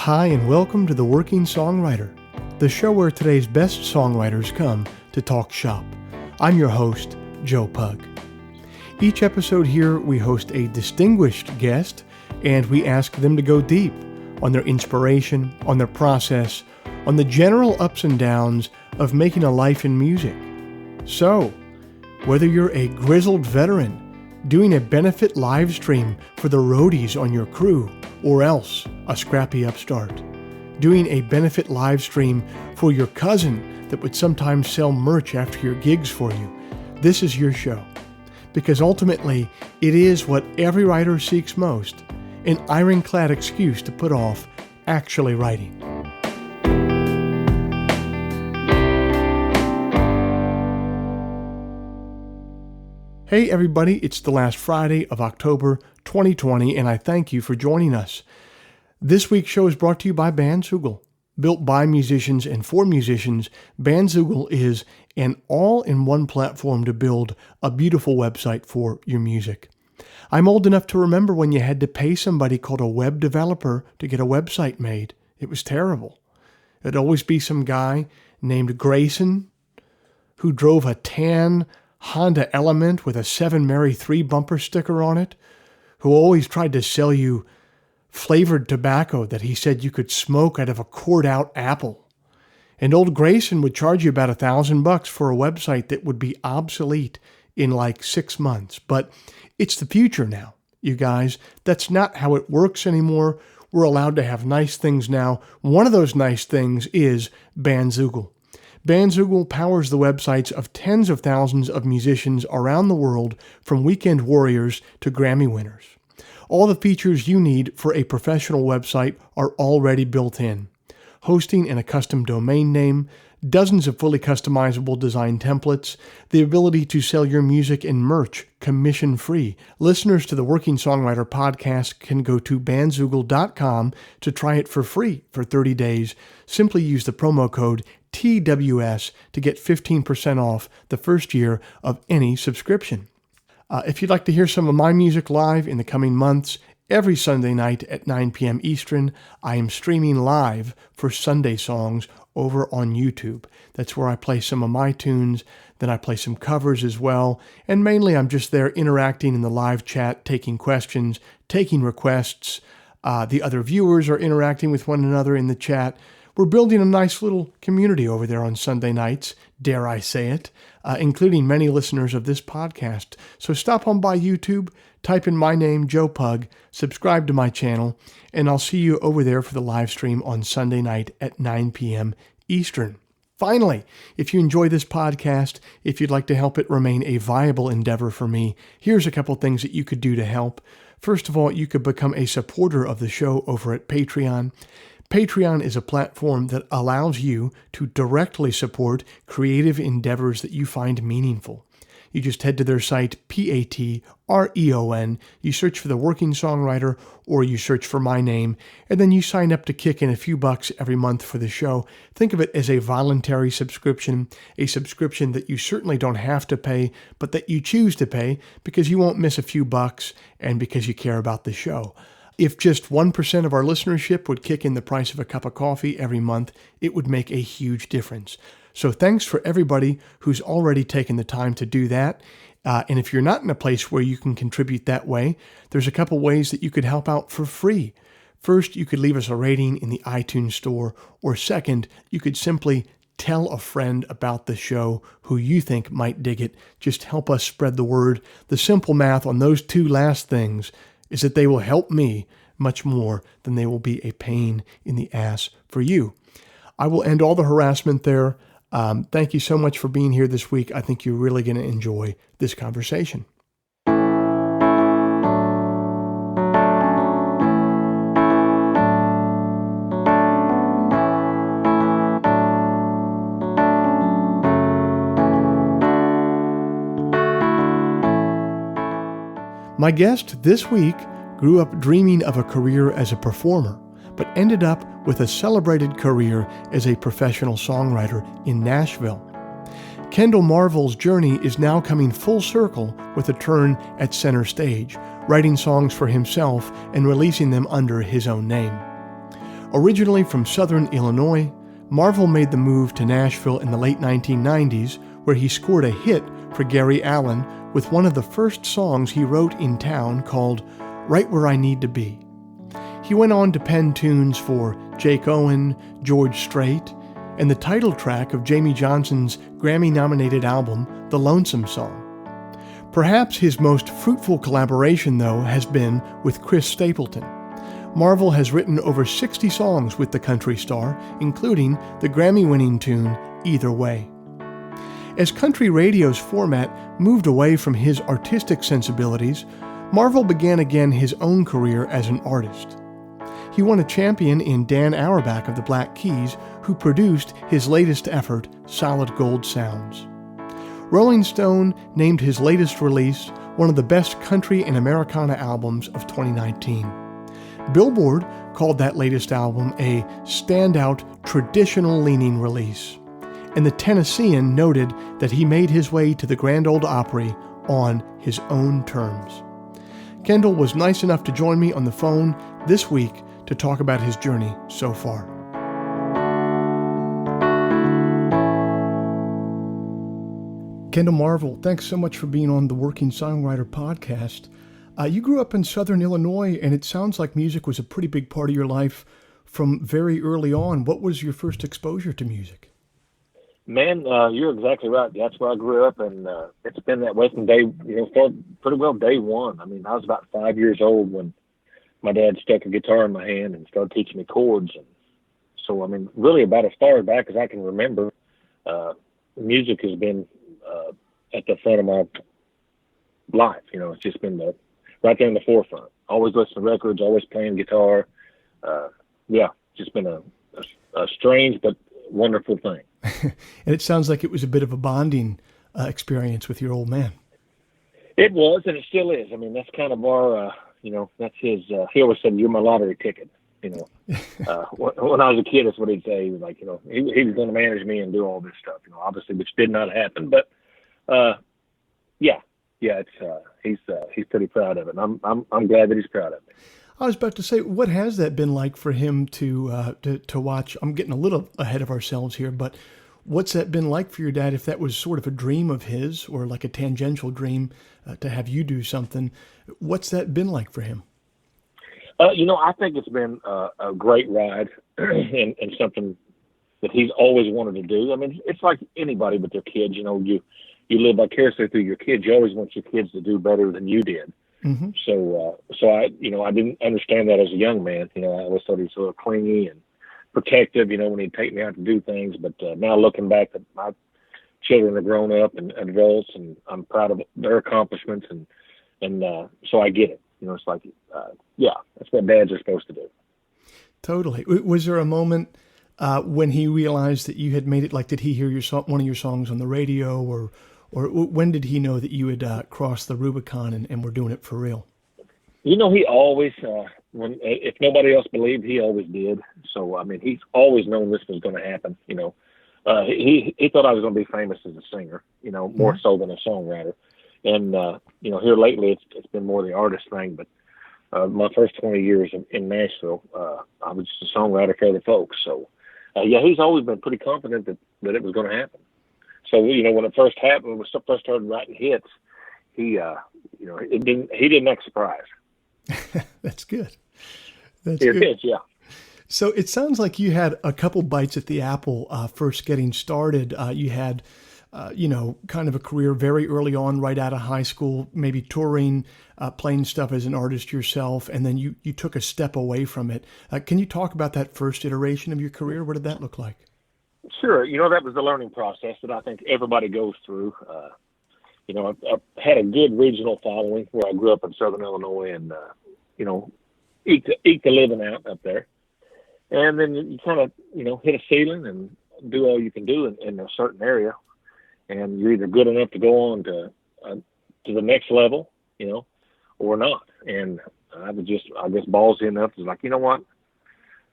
Hi, and welcome to The Working Songwriter, the show where today's best songwriters come to talk shop. I'm your host, Joe Pug. Each episode here, we host a distinguished guest, and we ask them to go deep on their inspiration, on their process, on the general ups and downs of making a life in music. So, whether you're a grizzled veteran doing a benefit live stream for the roadies on your crew, or else a scrappy upstart doing a benefit live stream for your cousin that would sometimes sell merch after your gigs for you, this is your show. Because ultimately, it is what every writer seeks most, an ironclad excuse to put off actually writing. Hey everybody, it's the last Friday of October 2020, and I thank you for joining us. This week's show is brought to you by Bandzoogle. Built by musicians and for musicians, Bandzoogle is an all-in-one platform to build a beautiful website for your music. I'm old enough to remember when you had to pay somebody called a web developer to get a website made. It was terrible. It'd always be some guy named Grayson who drove a tan Honda Element with a 7 Mary 3 bumper sticker on it, who always tried to sell you flavored tobacco that he said you could smoke out of a cored-out apple. And old Grayson would charge you about $1,000 for a website that would be obsolete in like 6 months. But it's the future now, you guys. That's not how it works anymore. We're allowed to have nice things now. One of those nice things is Bandzoogle. Bandzoogle powers the websites of tens of thousands of musicians around the world, from weekend warriors to Grammy winners. All the features you need for a professional website are already built in. Hosting and a custom domain name, dozens of fully customizable design templates, the ability to sell your music and merch commission-free. Listeners to the Working Songwriter podcast can go to bandzoogle.com to try it for free for 30 days. Simply use the promo code TWS to get 15% off the first year of any subscription. If you'd like to hear some of my music live in the coming months, every Sunday night at 9 p.m. Eastern, I am streaming live for Sunday songs over on YouTube. That's where I play some of my tunes, then I play some covers as well, and mainly I'm just there interacting in the live chat, taking questions, taking requests. The other viewers are interacting with one another in the chat. We're building a nice little community over there on Sunday nights, dare I say it, including many listeners of this podcast. So stop on by YouTube, type in my name, Joe Pug, subscribe to my channel, and I'll see you over there for the live stream on Sunday night at 9 p.m. Eastern. Finally, if you enjoy this podcast, if you'd like to help it remain a viable endeavor for me, here's a couple things that you could do to help. First of all, you could become a supporter of the show over at Patreon. Patreon is a platform that allows you to directly support creative endeavors that you find meaningful. You just head to their site, Patreon, you search for The Working Songwriter, or you search for my name, and then you sign up to kick in a few bucks every month for the show. Think of it as a voluntary subscription, a subscription that you certainly don't have to pay, but that you choose to pay because you won't miss a few bucks and because you care about the show. If just 1% of our listenership would kick in the price of a cup of coffee every month, it would make a huge difference. So thanks for everybody who's already taken the time to do that. And if you're not in a place where you can contribute that way, there's a couple ways that you could help out for free. First, you could leave us a rating in the iTunes store, or second, you could simply tell a friend about the show who you think might dig it. Just help us spread the word. The simple math on those two last things is that they will help me much more than they will be a pain in the ass for you. I will end all the harassment there. Thank you so much for being here this week. I think you're really going to enjoy this conversation. My guest this week grew up dreaming of a career as a performer, but ended up with a celebrated career as a professional songwriter in Nashville. Kendell Marvel's journey is now coming full circle with a turn at center stage, writing songs for himself and releasing them under his own name. Originally from Southern Illinois, Marvel made the move to Nashville in the late 1990s, where he scored a hit for Gary Allan with one of the first songs he wrote in town called Right Where I Need to Be. He went on to pen tunes for Jake Owen, George Strait, and the title track of Jamie Johnson's Grammy-nominated album, The Lonesome Song. Perhaps his most fruitful collaboration, though, has been with Chris Stapleton. Marvel has written over 60 songs with the country star, including the Grammy-winning tune Either Way. As country radio's format moved away from his artistic sensibilities, Marvel began again his own career as an artist. He won a champion in Dan Auerbach of the Black Keys, who produced his latest effort, Solid Gold Sounds. Rolling Stone named his latest release one of the best country and Americana albums of 2019. Billboard called that latest album a standout, traditional-leaning release. And the Tennessean noted that he made his way to the Grand Ole Opry on his own terms. Kendell was nice enough to join me on the phone this week to talk about his journey so far. Kendell Marvel, thanks so much for being on the Working Songwriter podcast. You grew up in Southern Illinois, and it sounds like music was a pretty big part of your life from very early on. What was your first exposure to music? Man, you're exactly right. That's where I grew up, and it's been that way from pretty well day one. I mean, I was about 5 years old when my dad stuck a guitar in my hand and started teaching me chords. And so, I mean, really about as far back as I can remember, music has been at the front of my life. You know, it's just been right there in the forefront. Always listening to records, always playing guitar. Just been a strange but wonderful thing. And it sounds like it was a bit of a bonding experience with your old man. It was, and it still is. I mean, that's kind of our, that's his, he always said, you're my lottery ticket. You know, when I was a kid, that's what he'd say. He was like, he was going to manage me and do all this stuff, obviously, which did not happen. But, he's pretty proud of it. And I'm glad that he's proud of it. I was about to say, what has that been like for him to watch? I'm getting a little ahead of ourselves here, but what's that been like for your dad? If that was sort of a dream of his, or like a tangential dream to have you do something, what's that been like for him? I think it's been a great ride and something that he's always wanted to do. I mean, it's like anybody with their kids. You live vicariously through your kids. You always want your kids to do better than you did. Mm-hmm. So I didn't understand that as a young man. I always thought he was a little clingy and protective, when he'd take me out to do things. But now looking back, that my children are grown up and adults, and I'm proud of their accomplishments, and so I get it. It's like, that's what dads are supposed to do. Totally. Was there a moment when he realized that you had made it? Like, did he hear one of your songs on the radio, or when did he know that you had crossed the Rubicon and were doing it for real? He always, if nobody else believed, he always did. So, I mean, he's always known this was going to happen. He thought I was going to be famous as a singer, more so than a songwriter. And, here lately it's been more the artist thing. But my first 20 years in Nashville, I was just a songwriter for other folks. So, he's always been pretty confident that it was going to happen. So, when it first happened, when we first started writing hits, he didn't act surprised. That's good. It is, yeah. So it sounds like you had a couple bites at the apple first getting started. You had, kind of a career very early on, right out of high school, maybe touring, playing stuff as an artist yourself, and then you took a step away from it. Can you talk about that first iteration of your career? What did that look like? Sure. That was the learning process that I think everybody goes through. I had a good regional following where I grew up in Southern Illinois and, eke the living out up there. And then you kind of, hit a ceiling and do all you can do in a certain area. And you're either good enough to go on to the next level, or not. And I was just, ballsy enough to like, you know what?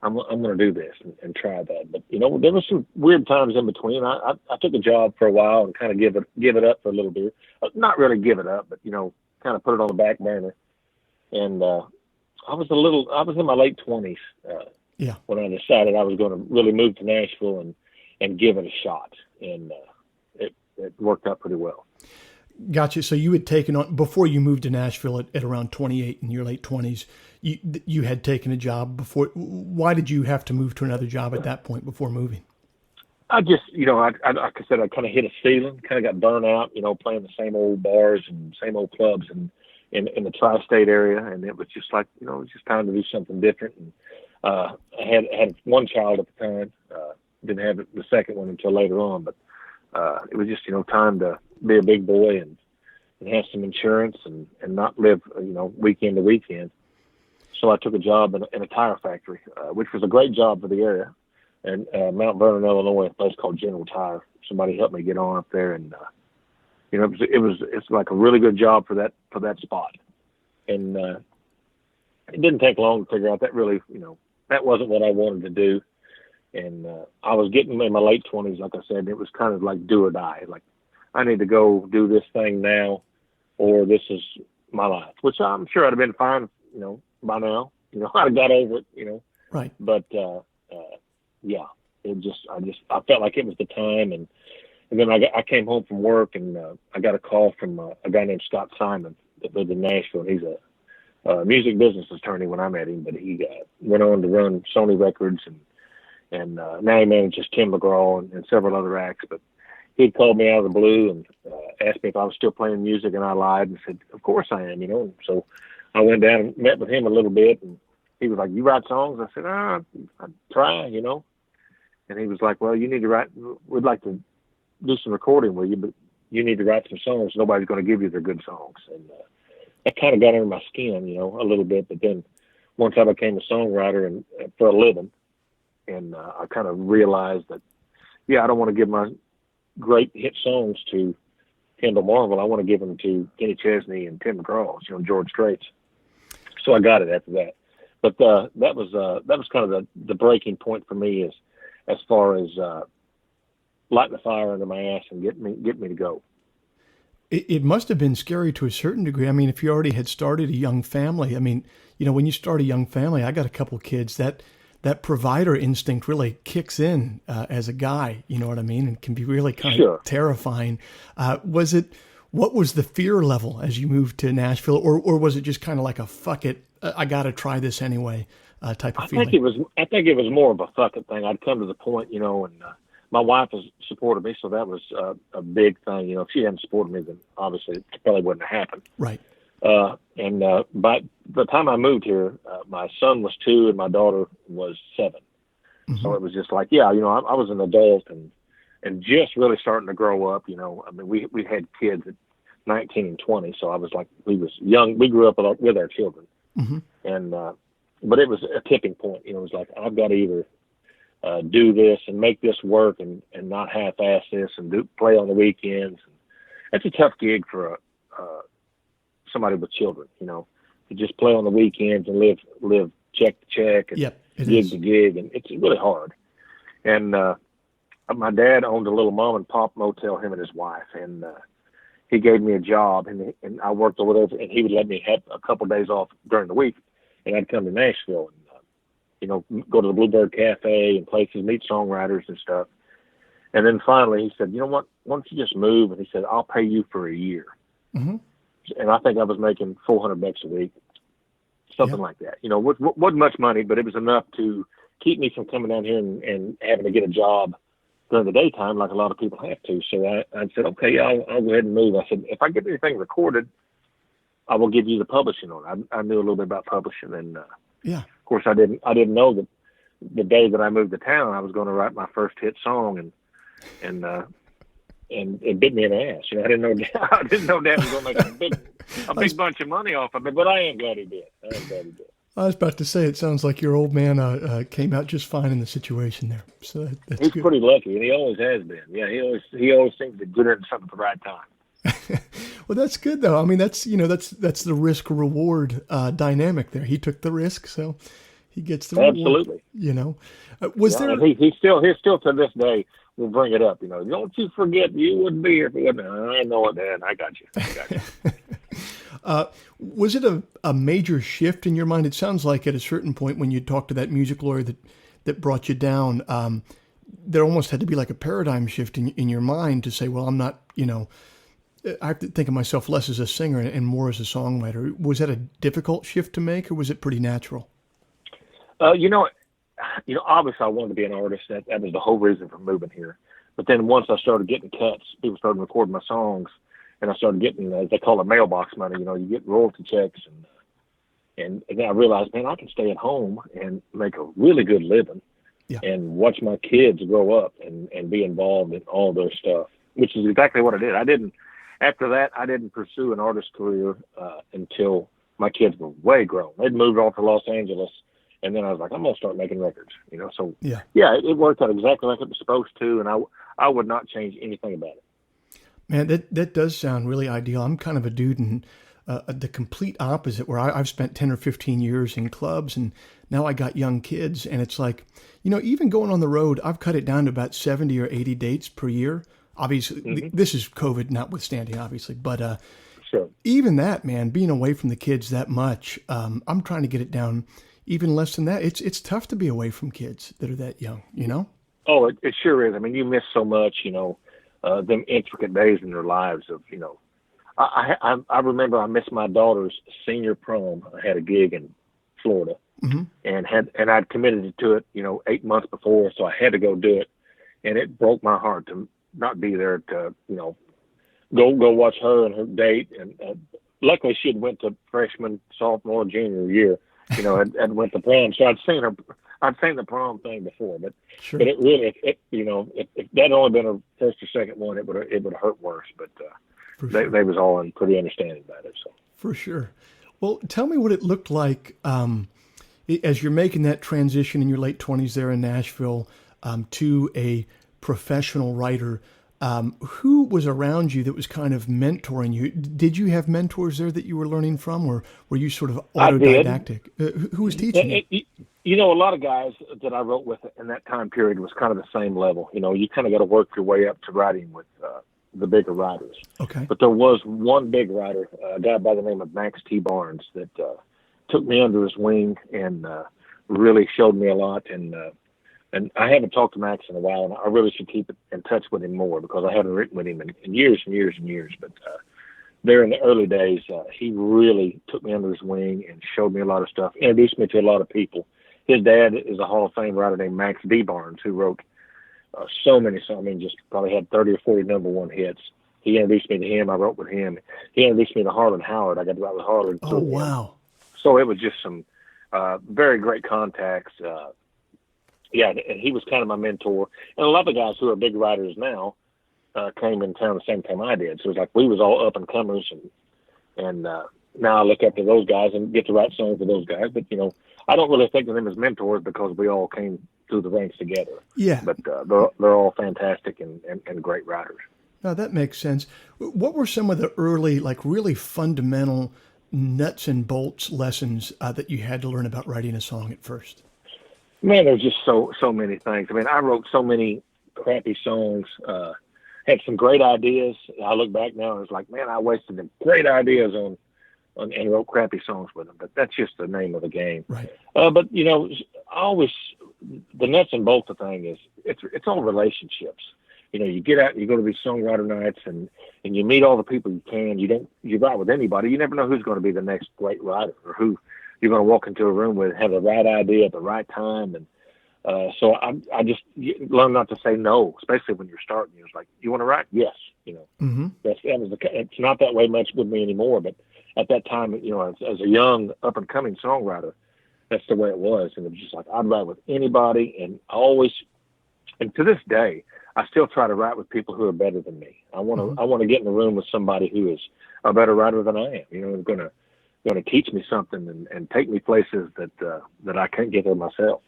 I'm going to do this and try that. But, there were some weird times in between. I took a job for a while and kind of give it up for a little bit. Not really give it up, but, kind of put it on the back burner. And I was in my late 20s Yeah. when I decided I was going to really move to Nashville and give it a shot. And it worked out pretty well. Gotcha. So you had taken on, before you moved to Nashville at around 28 in your late 20s, you had taken a job before. Why did you have to move to another job at that point before moving? I just, like I said, I kind of hit a ceiling, kind of got burnt out, playing the same old bars and same old clubs in the tri-state area. And it was just like, it was just time to do something different. And I had one child at the time, didn't have the second one until later on, but it was just, time to be a big boy and have some insurance and not live, weekend to weekend. So I took a job in a tire factory, which was a great job for the area. And Mount Vernon, Illinois, a place called General Tire. Somebody helped me get on up there, and it's like a really good job for that spot. And it didn't take long to figure out that really, that wasn't what I wanted to do. And I was getting in my late 20s, like I said, and it was kind of like do or die. Like, I need to go do this thing now, or this is my life, which I'm sure I'd have been fine, by now. I'd have got over it, Right. But yeah, I felt like it was the time. And then I came home from work, and I got a call from a guy named Scott Simon that lived in Nashville. He's a music business attorney when I met him, but he went on to run Sony Records, and now he manages Tim McGraw and several other acts. But he'd called me out of the blue and asked me if I was still playing music, and I lied and said, of course I am, And so I went down and met with him a little bit, and he was like, you write songs? I said, I'd try, And he was like, well, you need to write, we'd like to do some recording with you, but you need to write some songs. Nobody's going to give you their good songs. And that kind of got under my skin, a little bit. But then once I became a songwriter and for a living, and I kind of realized that, I don't want to give my great hit songs to Kendell Marvel. I want to give them to Kenny Chesney and Tim McGraw, George Straits. So I got it after that. But that was kind of the breaking point for me as far as lighting the fire under my ass and get me to go. It must have been scary to a certain degree. I mean, if you already had started a young family, when you start a young family, I got a couple of kids, that provider instinct really kicks in as a guy, you know what I mean? And can be really kind of terrifying. What was the fear level as you moved to Nashville, or was it just kind of like a fuck it, I got to try this anyway type of feeling? I think it was more of a fuck it thing. I'd come to the point, and my wife has supported me, so that was a big thing. If she hadn't supported me, then obviously it probably wouldn't have happened. Right. And by the time I moved here, my son was 2 and my daughter was 7. Mm-hmm. So it was just like, I was an adult and just really starting to grow up. We had kids at 19 and 20, so I was like, we was young. We grew up with our children, mm-hmm. And but it was a tipping point. It was like, I've got to either do this and make this work and not half-ass this and play on the weekends. That's a tough gig for somebody with children, to just play on the weekends and live check to check and gig to gig, and it's really hard. And my dad owned a little mom and pop motel, him and his wife, and he gave me a job, and I worked over there, and he would let me have a couple of days off during the week, and I'd come to Nashville and go to the Bluebird Cafe and places, meet songwriters and stuff. And then finally he said, you know what, why don't you just move? And he said, I'll pay you for a year. Mm-hmm. And I think I was making $400 a week, something like that. Wasn't much money, but it was enough to keep me from coming down here and having to get a job during the daytime like a lot of people have to. So I said, okay, I'll go ahead and move. I said, if I get anything recorded, I will give you the publishing on it. I knew a little bit about publishing, and of course I didn't know that the day that I moved to town, I was going to write my first hit song, and it bit me in the ass. I didn't know Dad was going to make a big bunch of money off of it, but I am glad he did. I was about to say, it sounds like your old man came out just fine in the situation there. So that's he's good. Pretty lucky, and he always has been. Yeah, he always seems to get into something at the right time. Well, that's good though. I mean, that's the risk reward dynamic there. He took the risk, so he gets the reward. Absolutely. There? He still to this day will bring it up. Don't you forget you wouldn't be here if it wasn't. I know it, Dad. I got you. Was it a major shift in your mind? It sounds like at a certain point when you talked to that music lawyer that brought you down, there almost had to be like a paradigm shift in your mind to say, well, I'm not, I have to think of myself less as a singer and more as a songwriter. Was that a difficult shift to make, or was it pretty natural? Obviously I wanted to be an artist. That was the whole reason for moving here. But then once I started getting cuts, people started recording my songs, and I started getting, they call it mailbox money. You get royalty checks, and then I realized, man, I can stay at home and make a really good living, and watch my kids grow up and be involved in all their stuff, which is exactly what I did. After that, I didn't pursue an artist career until my kids were way grown. They'd moved off to Los Angeles, and then I was like, I'm going to start making records, So, it worked out exactly like it was supposed to, and I would not change anything about it. Man, that does sound really ideal. I'm kind of a dude in the complete opposite, where I've spent 10 or 15 years in clubs, and now I got young kids, and it's like, even going on the road, I've cut it down to about 70 or 80 dates per year. Obviously, this is COVID notwithstanding, obviously, but sure. Even that, man, being away from the kids that much, I'm trying to get it down even less than that. It's tough to be away from kids that are that young, Oh, it sure is. I mean, you miss so much, them intricate days in their lives of, I remember I missed my daughter's senior prom. I had a gig in Florida, and I'd committed to it, 8 months before, so I had to go do it, and it broke my heart to not be there to, go watch her and her date. And luckily she had went to freshman, sophomore, junior year, and went to prom. So I'd seen the prom thing before, but it really, if that had only been a first or second one, it would have hurt worse. But they was all pretty understanding about it. So for sure. Well, tell me what it looked like as you're making that transition in your late 20s there in Nashville to a professional writer. Who was around you that was kind of mentoring you? Did you have mentors there that you were learning from, or were you sort of autodidactic? Who was teaching you? A lot of guys that I wrote with in that time period was kind of the same level. You kind of got to work your way up to writing with the bigger writers. Okay. But there was one big writer, a guy by the name of Max T. Barnes, that took me under his wing and really showed me a lot. And I haven't talked to Max in a while, and I really should keep in touch with him more because I haven't written with him in years and years and years. But there in the early days, he really took me under his wing and showed me a lot of stuff, introduced me to a lot of people. His dad is a Hall of Fame writer named Max D. Barnes, who wrote so many songs. I mean, just probably had 30 or 40 number one hits. He introduced me to him. I wrote with him. He introduced me to Harlan Howard. I got to write with Harlan. Oh, wow. So it was just some very great contacts. And he was kind of my mentor. And a lot of the guys who are big writers now came in town the same time I did. So it was like we was all up and comers, and now I look up to those guys and get to write songs with those guys. But I don't really think of them as mentors because we all came through the ranks together. Yeah. But they're all fantastic and great writers. No, that makes sense. What were some of the early, like really fundamental nuts and bolts lessons that you had to learn about writing a song at first? Man, there's just so many things. I mean, I wrote so many crappy songs, had some great ideas. I look back now and it's like, man, I wasted them great ideas on and wrote crappy songs with them. But that's just the name of the game. Right. But always the nuts and bolts of the thing is it's all relationships. You get out, you go to these songwriter nights, and you meet all the people you can. You write with anybody. You never know who's going to be the next great writer or who you're going to walk into a room with, have the right idea at the right time. And so I just learned not to say no, especially when you're starting. It's like, you want to write? Yes. It's not that way much with me anymore. But at that time, as a young up and coming songwriter, that's the way it was. And it was just like, I'd write with anybody, and and to this day, I still try to write with people who are better than me. I want to get in the room with somebody who is a better writer than I am. Who's going to teach me something and take me places that I can't get there myself.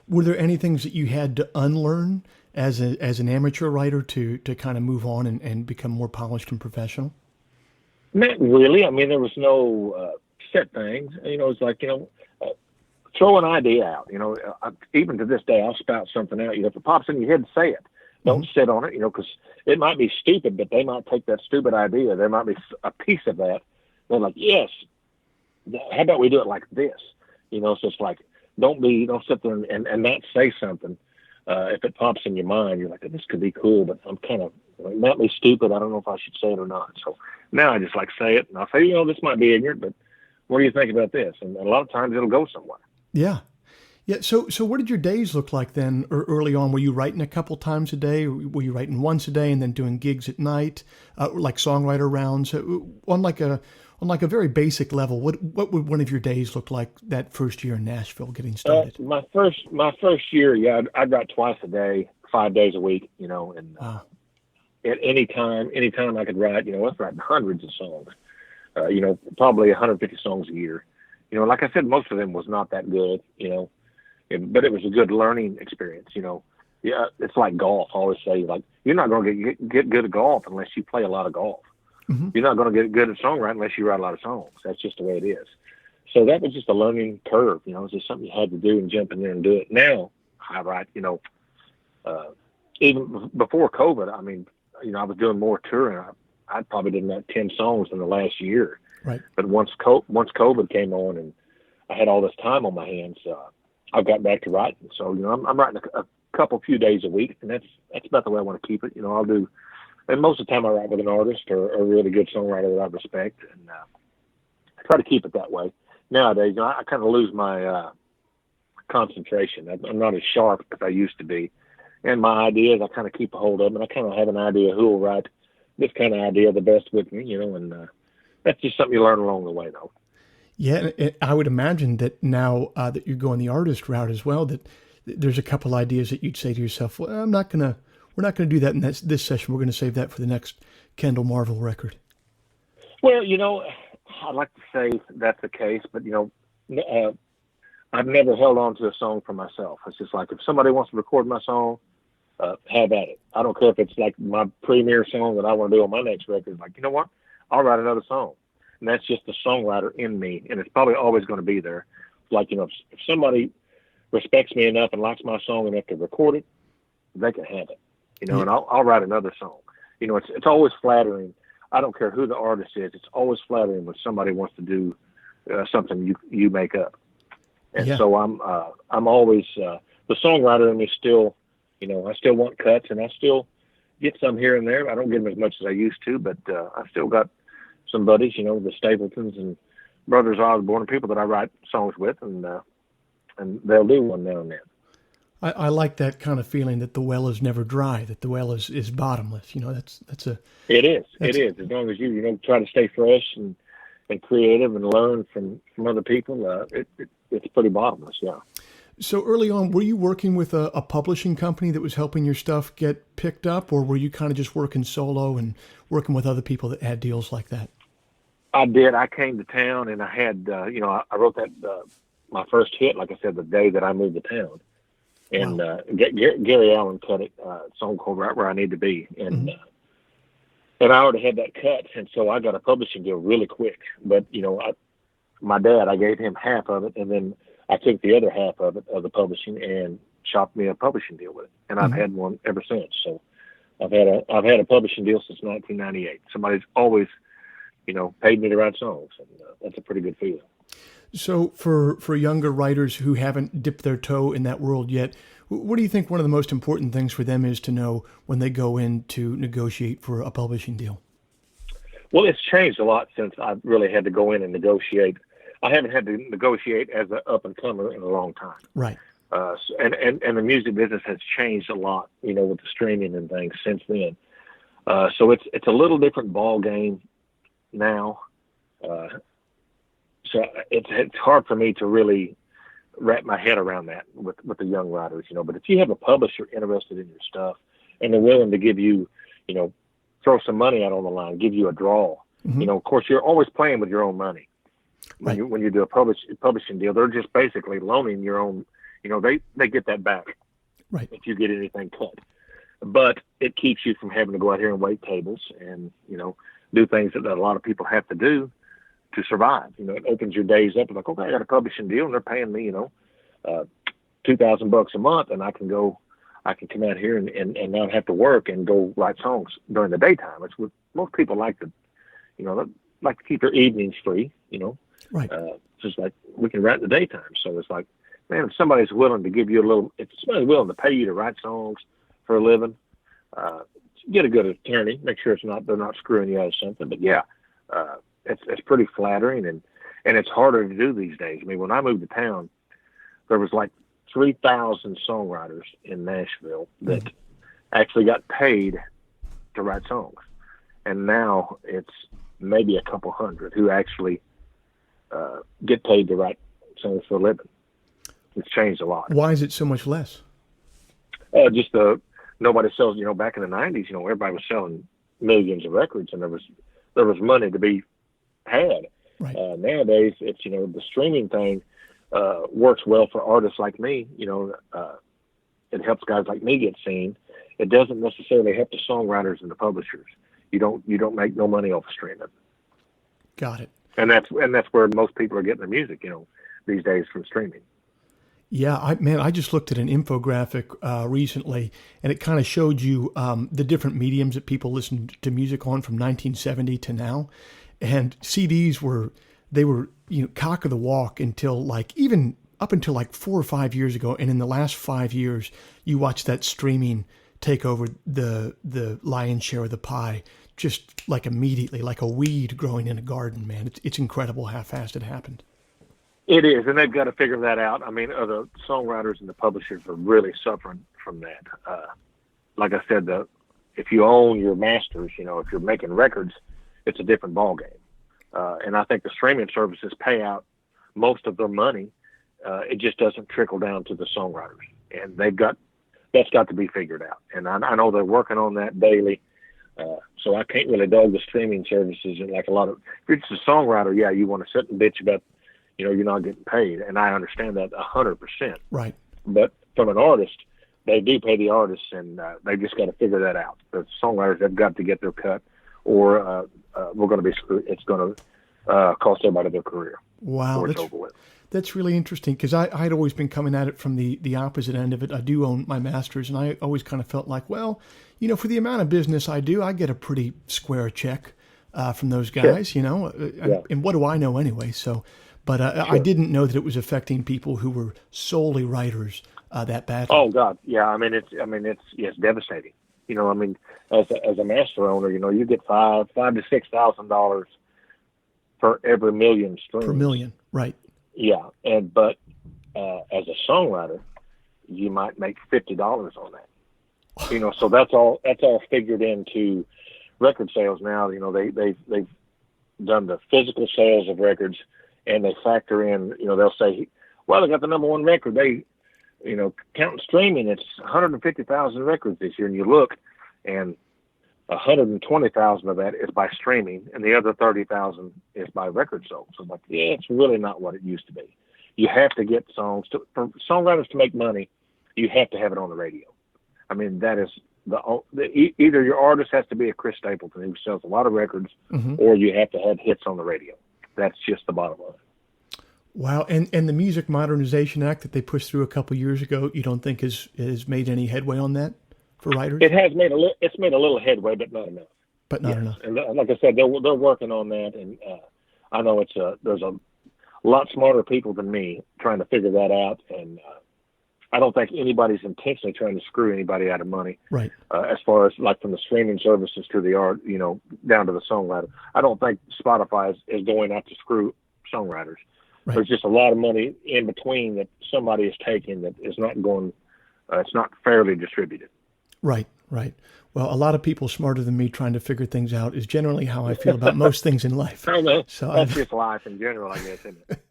Were there any things that you had to unlearn as an amateur writer to kind of move on and become more polished and professional? Not really. I mean, there was no set things. It's like throw an idea out. Even to this day, I'll spout something out. If it pops in your head, say it. Don't sit on it. Because it might be stupid, but they might take that stupid idea. There might be a piece of that They're like, yes, how about we do it like this? So it's like, don't sit there and not say something. If it pops in your mind, you're like, this could be cool, but I'm kind of, it might be stupid. I don't know if I should say it or not. So now I just like say it, and I'll say, this might be ignorant, but what do you think about this? And a lot of times it'll go somewhere. Yeah. Yeah. So what did your days look like then, or early on? Were you writing a couple times a day? Or were you writing once a day and then doing gigs at night, like songwriter rounds? On like a very basic level, what would one of your days look like that first year in Nashville getting started? My first year, yeah, I'd write twice a day, 5 days a week, and Wow. at any time I could write, I was writing hundreds of songs, probably 150 songs a year. Like I said, most of them was not that good, but it was a good learning experience, Yeah, it's like golf. I always say, like, you're not going to get good at golf unless you play a lot of golf. Mm-hmm. You're not going to get good at songwriting unless you write a lot of songs. That's just the way it is. So that was just a learning curve. It's just something you had to do and jump in there and do it. Now I write, even before COVID, I mean, I was doing more touring. I probably did about 10 songs in the last year. Right. But once COVID came on and I had all this time on my hands, I got back to writing. So, I'm writing a few days a week, and that's about the way I want to keep it. I'll do, and most of the time I write with an artist or a really good songwriter that I respect, and I try to keep it that way. Nowadays, I kind of lose my concentration. I'm not as sharp as I used to be, and my ideas I kind of keep a hold of them, and I kind of have an idea who will write this kind of idea the best with me, and that's just something you learn along the way, though. Yeah, and I would imagine that now that you're going the artist route as well, that there's a couple ideas that you'd say to yourself, well, we're not going to do that in this session. We're going to save that for the next Kendell Marvel record. Well, I'd like to say that's the case, but, I've never held on to a song for myself. It's just like, if somebody wants to record my song, have at it. I don't care if it's like my premier song that I want to do on my next record. Like, you know what? I'll write another song. And that's just the songwriter in me. And it's probably always going to be there. Like, if somebody respects me enough and likes my song enough to record it, they can have it, and I'll write another song. It's always flattering. I don't care who the artist is. It's always flattering when somebody wants to do something you make up. And so I'm always, the songwriter in me still, I still want cuts, and I still get some here and there. I don't get them as much as I used to, but I still got some buddies, the Stapletons and Brothers Osborne, and people that I write songs with, and they'll do one now and then. I like that kind of feeling that the well is never dry, that the well is bottomless. That's a. It is. As long as you try to stay fresh and creative and learn from other people, it's pretty bottomless. Yeah. So early on, were you working with a publishing company that was helping your stuff get picked up, or were you kind of just working solo and working with other people that had deals like that? I did. I came to town and I had, I wrote that, my first hit, like I said, the day that I moved to town. And Wow. Gary Allen cut it, a song called Right Where I Need to Be. And and I already had that cut. And so I got a publishing deal really quick. But, my dad, I gave him half of it. And then I took the other half of it, of the publishing, and chopped me a publishing deal with it. And I've had one ever since. So I've had a publishing deal since 1998. Somebody's always, paid me to write songs. And that's a pretty good feeling. So for younger writers who haven't dipped their toe in that world yet, what do you think one of the most important things for them is to know when they go in to negotiate for a publishing deal? Well, it's changed a lot since I've really had to go in and negotiate. I haven't had to negotiate as an up-and-comer in a long time. Right. And the music business has changed a lot, with the streaming and things since then. So it's a little different ball game now. So it's hard for me to really wrap my head around that with the young writers, But if you have a publisher interested in your stuff and they're willing to give you, throw some money out on the line, give you a draw, of course, you're always playing with your own money. Right. When you do a publishing deal, they're just basically loaning your own, they get that back. Right. If you get anything cut. But it keeps you from having to go out here and wait tables and, do things that a lot of people have to do to survive. It opens your days up. Like, okay, I got a publishing deal and they're paying me, $2,000 a month, and I can come out here and not have to work and go write songs during the daytime. It's what most people like to, like to keep their evenings free, Right. Just like we can write in the daytime. So it's like, man, if somebody's willing to give you if somebody's willing to pay you to write songs for a living, get a good attorney, make sure they're not screwing you out of something. But yeah, it's pretty flattering, and it's harder to do these days. I mean, when I moved to town, there was like 3,000 songwriters in Nashville that actually got paid to write songs. And now it's maybe a couple hundred who actually get paid to write songs for a living. It's changed a lot. Why is it so much less? Just nobody sells. Back in the '90s, everybody was selling millions of records, and there was money to be had. Right. Nowadays, it's the streaming thing works well for artists like me. It helps guys like me get seen. It doesn't necessarily help the songwriters and the publishers. You don't make no money off of streaming. Got it. And that's where most people are getting their music, these days, from streaming. Yeah, I just looked at an infographic recently, and it kind of showed you the different mediums that people listened to music on from 1970 to now. And CDs were cock of the walk until even up until 4 or 5 years ago. And in the last 5 years, you watch that streaming take over the lion's share of the pie, just immediately, like a weed growing in a garden, man. It's incredible how fast it happened. It is, and they've got to figure that out. I mean, the songwriters and the publishers are really suffering from that. Like I said, if you own your masters, if you're making records, it's a different ballgame. And I think the streaming services pay out most of their money. It just doesn't trickle down to the songwriters, and that's got to be figured out. And I know they're working on that daily. So I can't really dog the streaming services, and like a lot of, if you're just a songwriter, yeah, you want to sit and bitch about, you're not getting paid, and I understand that 100%. Right. But from an artist, they do pay the artists, and they've just got to figure that out. The songwriters have got to get their cut, or we're going to be screwed. It's going to cost everybody their career. Wow, that's really interesting, because I'd always been coming at it from the opposite end of it. I do own my masters, and I always kind of felt like, well, for the amount of business I do, I get a pretty square check from those guys, yeah. And what do I know anyway? So. But sure. I didn't know that it was affecting people who were solely writers that badly. Oh God, yeah. I mean, it's devastating. As a master owner, you get $5,000 to $6,000 for every million streams. Per million, right? Yeah, but as a songwriter, you might make $50 on that. So that's all figured into record sales now. They've done the physical sales of records. And they factor in, they'll say, well, they got the number one record. They, counting streaming, it's 150,000 records this year. And you look, and 120,000 of that is by streaming, and the other 30,000 is by record sold. So it's it's really not what it used to be. You have to get songs for songwriters to make money. You have to have it on the radio. I mean, that is either your artist has to be a Chris Stapleton who sells a lot of records, or you have to have hits on the radio. That's just the bottom line. Wow. And the Music Modernization Act that they pushed through a couple of years ago, you don't think has made any headway on that for writers? It has made it's made a little headway, but not enough. But not enough. And like I said, they're working on that. And I know there's a lot smarter people than me trying to figure that out. And I don't think anybody's intentionally trying to screw anybody out of money. Right. As far as from the streaming services to the art, down to the songwriter. I don't think Spotify is going out to screw songwriters. Right. There's just a lot of money in between that somebody is taking that is not going, it's not fairly distributed. Right. Well, a lot of people smarter than me trying to figure things out is generally how I feel about most things in life. I know. So that's just life in general, I guess, isn't it?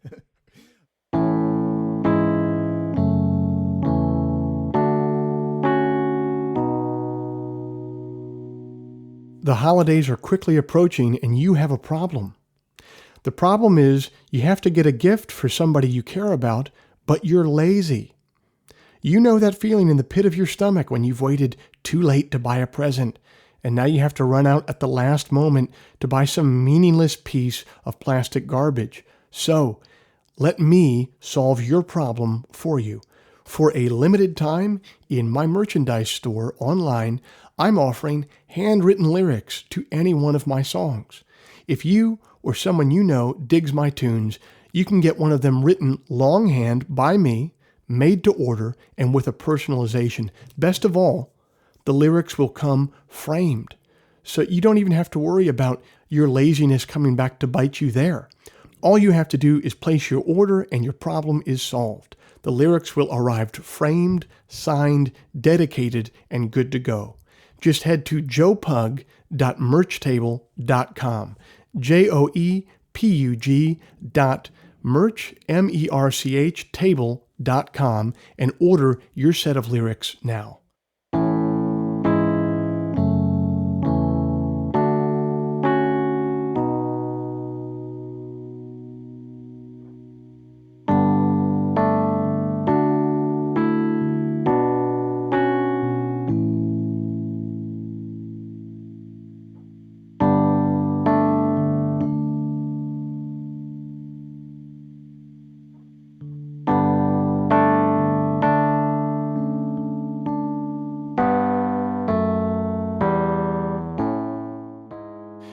The holidays are quickly approaching, and you have a problem. The problem is you have to get a gift for somebody you care about, but you're lazy. You know that feeling in the pit of your stomach when you've waited too late to buy a present, and now you have to run out at the last moment to buy some meaningless piece of plastic garbage. So, let me solve your problem for you. For a limited time, in my merchandise store online, I'm offering handwritten lyrics to any one of my songs. If you or someone you know digs my tunes, you can get one of them written longhand by me, made to order, and with a personalization. Best of all, the lyrics will come framed, so you don't even have to worry about your laziness coming back to bite you there. All you have to do is place your order and your problem is solved. The lyrics will arrive framed, signed, dedicated, and good to go. Just head to joepug.merchtable.com. JOEPUG.merch, table.com, and order your set of lyrics now.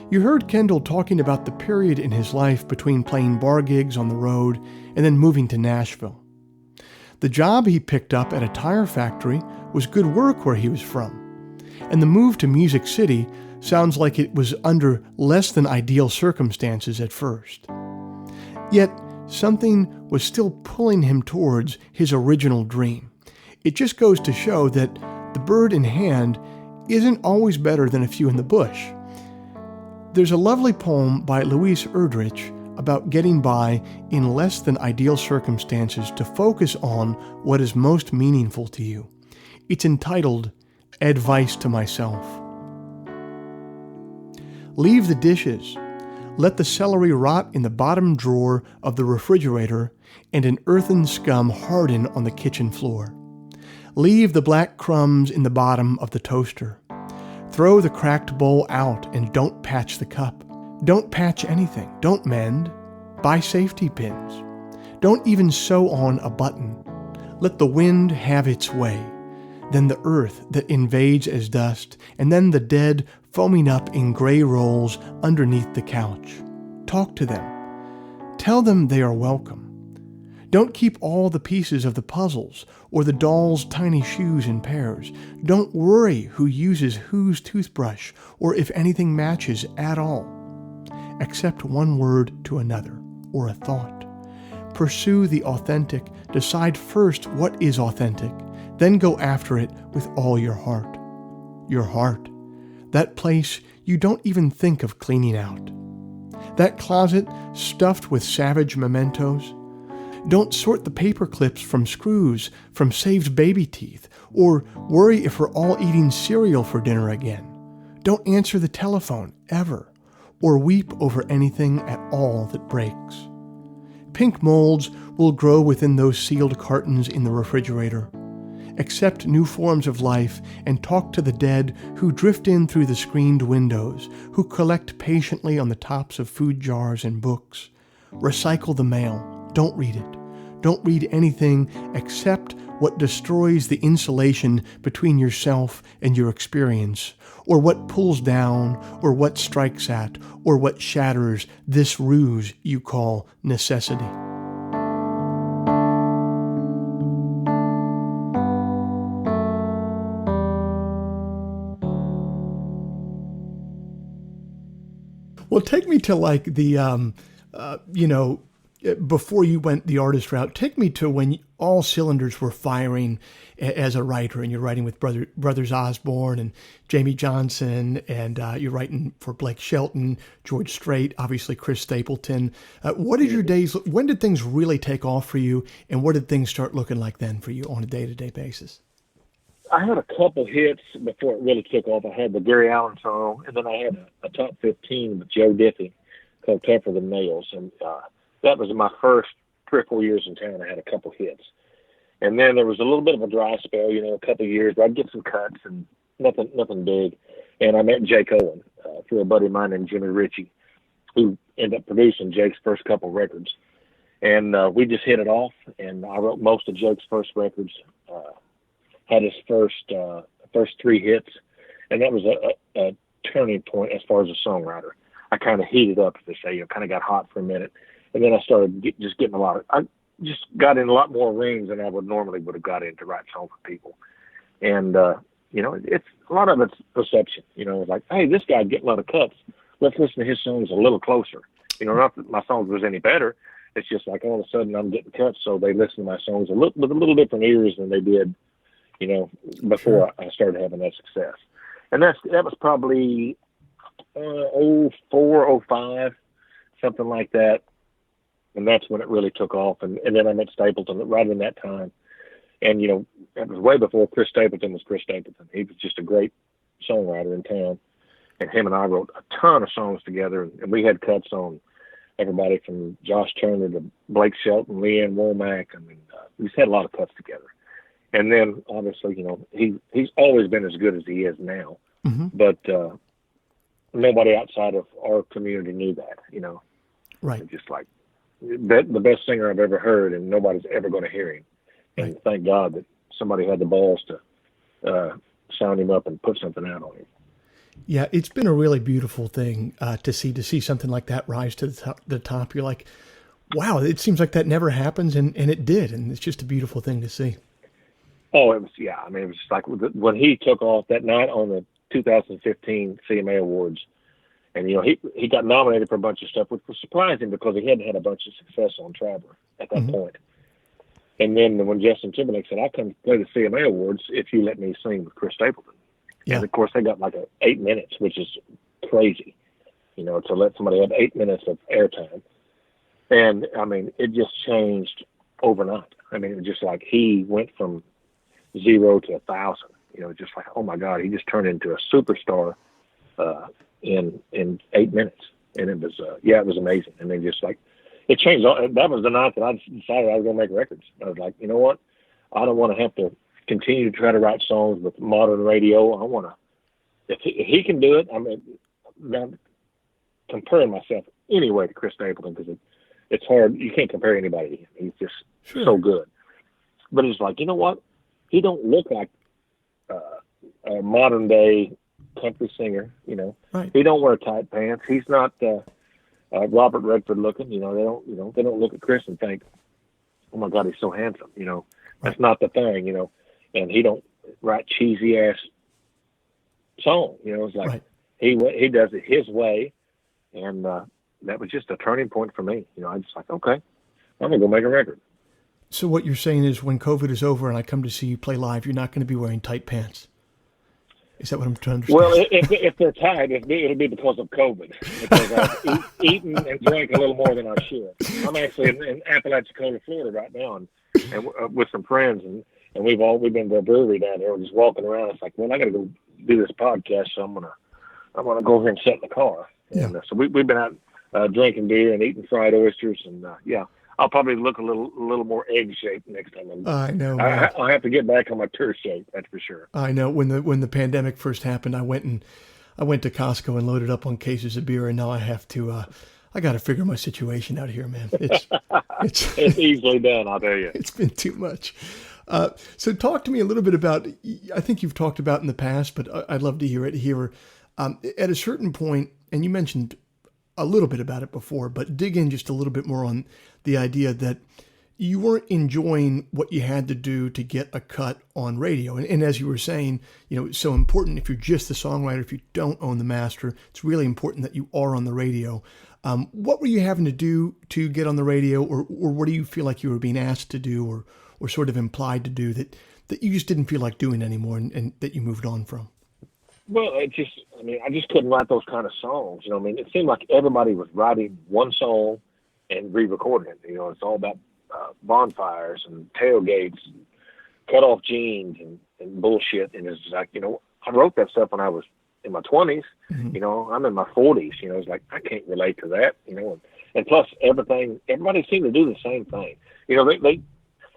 You heard Kendell talking about the period in his life between playing bar gigs on the road and then moving to Nashville. The job he picked up at a tire factory was good work where he was from, and the move to Music City sounds like it was under less than ideal circumstances at first. Yet, something was still pulling him towards his original dream. It just goes to show that the bird in hand isn't always better than a few in the bush. There's a lovely poem by Louise Erdrich about getting by in less than ideal circumstances to focus on what is most meaningful to you. It's entitled, Advice to Myself. Leave the dishes. Let the celery rot in the bottom drawer of the refrigerator and an earthen scum harden on the kitchen floor. Leave the black crumbs in the bottom of the toaster. Throw the cracked bowl out and don't patch the cup. Don't patch anything. Don't mend. Buy safety pins. Don't even sew on a button. Let the wind have its way. Then the earth that invades as dust, and then the dead foaming up in gray rolls underneath the couch. Talk to them. Tell them they are welcome. Don't keep all the pieces of the puzzles or the doll's tiny shoes in pairs. Don't worry who uses whose toothbrush or if anything matches at all. Accept one word to another or a thought. Pursue the authentic. Decide first what is authentic. Then go after it with all your heart. Your heart. That place you don't even think of cleaning out. That closet stuffed with savage mementos. Don't sort the paper clips from screws from saved baby teeth, or worry if we're all eating cereal for dinner again. Don't answer the telephone, ever, or weep over anything at all that breaks. Pink molds will grow within those sealed cartons in the refrigerator. Accept new forms of life and talk to the dead who drift in through the screened windows, who collect patiently on the tops of food jars and books. Recycle the mail. Don't read it. Don't read anything except what destroys the insulation between yourself and your experience, or what pulls down, or what strikes at, or what shatters this ruse you call necessity. Well, take me to like the, before you went the artist route, take me to when all cylinders were firing as a writer, and you're writing with Brothers Osborne and Jamie Johnson, and you're writing for Blake Shelton, George Strait, obviously Chris Stapleton. What did your days, when did things really take off for you, and what did things start looking like then for you on a day-to-day basis? I had a couple hits before it really took off. I had the Gary Allen song, and then I had a top 15 with Joe Diffie called Tougher Than Nails, and that was my first 3 or 4 years in town. I had a couple hits. And then there was a little bit of a dry spell, a couple of years, but I'd get some cuts and nothing big. And I met Jake Owen through a buddy of mine named Jimmy Ritchie, who ended up producing Jake's first couple records. And we just hit it off, and I wrote most of Jake's first records, had his first 3 hits, and that was a turning point as far as a songwriter. I kind of heated up, as they say, kind of got hot for a minute. And then I started getting I just got in a lot more rings than I would have got in to write songs for people. And, it's a lot of it's perception, like, hey, this guy getting a lot of cuts. Let's listen to his songs a little closer. Not that my songs was any better. It's just like all of a sudden I'm getting cuts. So they listen to my songs with a little different ears than they did, before I started having that success. And that was probably 04, 05, something like that. And that's when it really took off. And then I met Stapleton right in that time. And, that was way before Chris Stapleton was Chris Stapleton. He was just a great songwriter in town. And him and I wrote a ton of songs together. And we had cuts on everybody from Josh Turner to Blake Shelton, Leanne Womack. I mean, we just had a lot of cuts together. And then, obviously, he's always been as good as he is now. Mm-hmm. But nobody outside of our community knew that, Right. Just like the best singer I've ever heard, and nobody's ever going to hear him. And Right. thank God that somebody had the balls to sound him up and put something out on him. Yeah, it's been a really beautiful thing to see something like that rise to the top. You're like, wow, it seems like that never happens, and it did, and it's just a beautiful thing to see. Oh, it was, yeah. I mean, it was just like when he took off that night on the 2015 CMA Awards, and he got nominated for a bunch of stuff, which was surprising because he hadn't had a bunch of success on Traveler at that Mm-hmm. point. And then when Justin Timberlake said, "I'll come play the CMA Awards if you let me sing with Chris Stapleton," Yeah. and of course they got like 8 minutes, which is crazy, to let somebody have 8 minutes of airtime. And I mean, it just changed overnight. I mean, it was just like he went from 0 to 1,000. Just like, oh my God, he just turned into a superstar in 8 minutes, and it was it was amazing. I mean, just like it changed. That was the night that I decided I was going to make records. I was like, you know what? I don't want to have to continue to try to write songs with modern radio. I want to. If he can do it, I mean, not comparing myself anyway to Chris Stapleton because it's hard. You can't compare anybody to him. He's just so good. But it's like, you know what? He don't look like a modern day country singer. Right. He don't wear tight pants. He's not Robert Redford looking. They don't look at Chris and think, oh my God, he's so handsome. That's not the thing. And he don't write cheesy ass song. It's like Right. he does it his way, and that was just a turning point for me. I just like, okay, I'm gonna go make a record. So what you're saying is when COVID is over and I come to see you play live, you're not going to be wearing tight pants. Is that what I'm trying to understand? Well, if they're tight, it'll be because of COVID. Because I've eaten and drank a little more than I should. I'm actually in Apalachicola, Florida right now, and with some friends, and we've been to a brewery down there. We're just walking around. It's like, well, I got to go do this podcast, so I'm gonna go over and sit in the car. Yeah. And so we've been out drinking beer and eating fried oysters, and I'll probably look a little more egg shaped next time. I know. I'll have to get back on my tour shape. That's for sure. I know. When the pandemic first happened, I went to Costco and loaded up on cases of beer, and now I have to. I got to figure my situation out here, man. It's easily done, I'll tell you. It's been too much. So talk to me a little bit about. I think you've talked about in the past, but I'd love to hear it here. At a certain point, and you mentioned a little bit about it before, but dig in just a little bit more on the idea that you weren't enjoying what you had to do to get a cut on radio. And as you were saying, it's so important if you're just the songwriter, if you don't own the master, it's really important that you are on the radio. What were you having to do to get on the radio, or what do you feel like you were being asked to do or sort of implied to do that you just didn't feel like doing anymore and that you moved on from? Well, I just couldn't write those kind of songs. It seemed like everybody was writing one song and re-recording it. It's all about bonfires and tailgates and cut off jeans and bullshit. And it's like, I wrote that stuff when I was in my 20s. Mm-hmm. I'm in my 40s. It's like, I can't relate to that. And plus everybody seemed to do the same thing.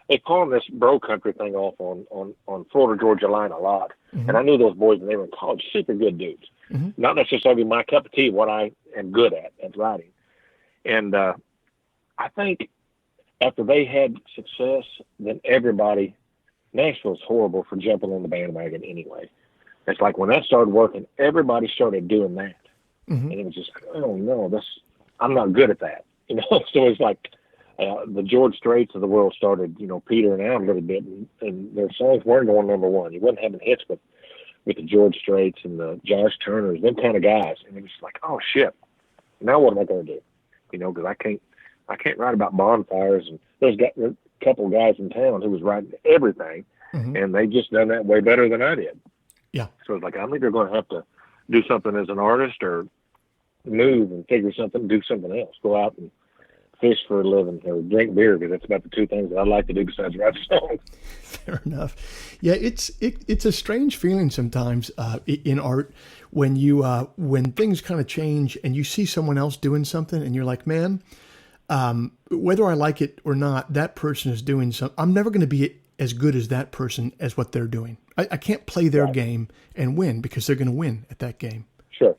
They pawned this bro country thing off on Florida Georgia line a lot. Mm-hmm. And I knew those boys when they were in college, super good dudes. Mm-hmm. Not necessarily my cup of tea, what I am good at writing. And I think after they had success, then Nashville's horrible for jumping on the bandwagon anyway. It's like when that started working, everybody started doing that. And it was just, oh no, I'm not good at that, you know. So it's like the George Straits of the world started, you know, petering out a little bit, and their songs weren't going number one. You wasn't having hits with the George Straits and the Josh Turners, them kind of guys. And it was like, oh shit, now what am I going to do? You know, because I can't write about bonfires. And there's a couple of guys in town who was writing everything, and they just done that way better than I did. Yeah. So it's like, I'm either going to have to do something as an artist or move and figure something, do something else, go out and fish for a living or drink beer, because that's about the two things that I like to do besides write songs. Fair enough. Yeah, it's a strange feeling sometimes in art when you when things kind of change and you see someone else doing something and you're like, man, whether I like it or not, that person is doing something. I'm never going to be as good as that person as what they're doing. I can't play their game and win because they're going to win at that game. Sure.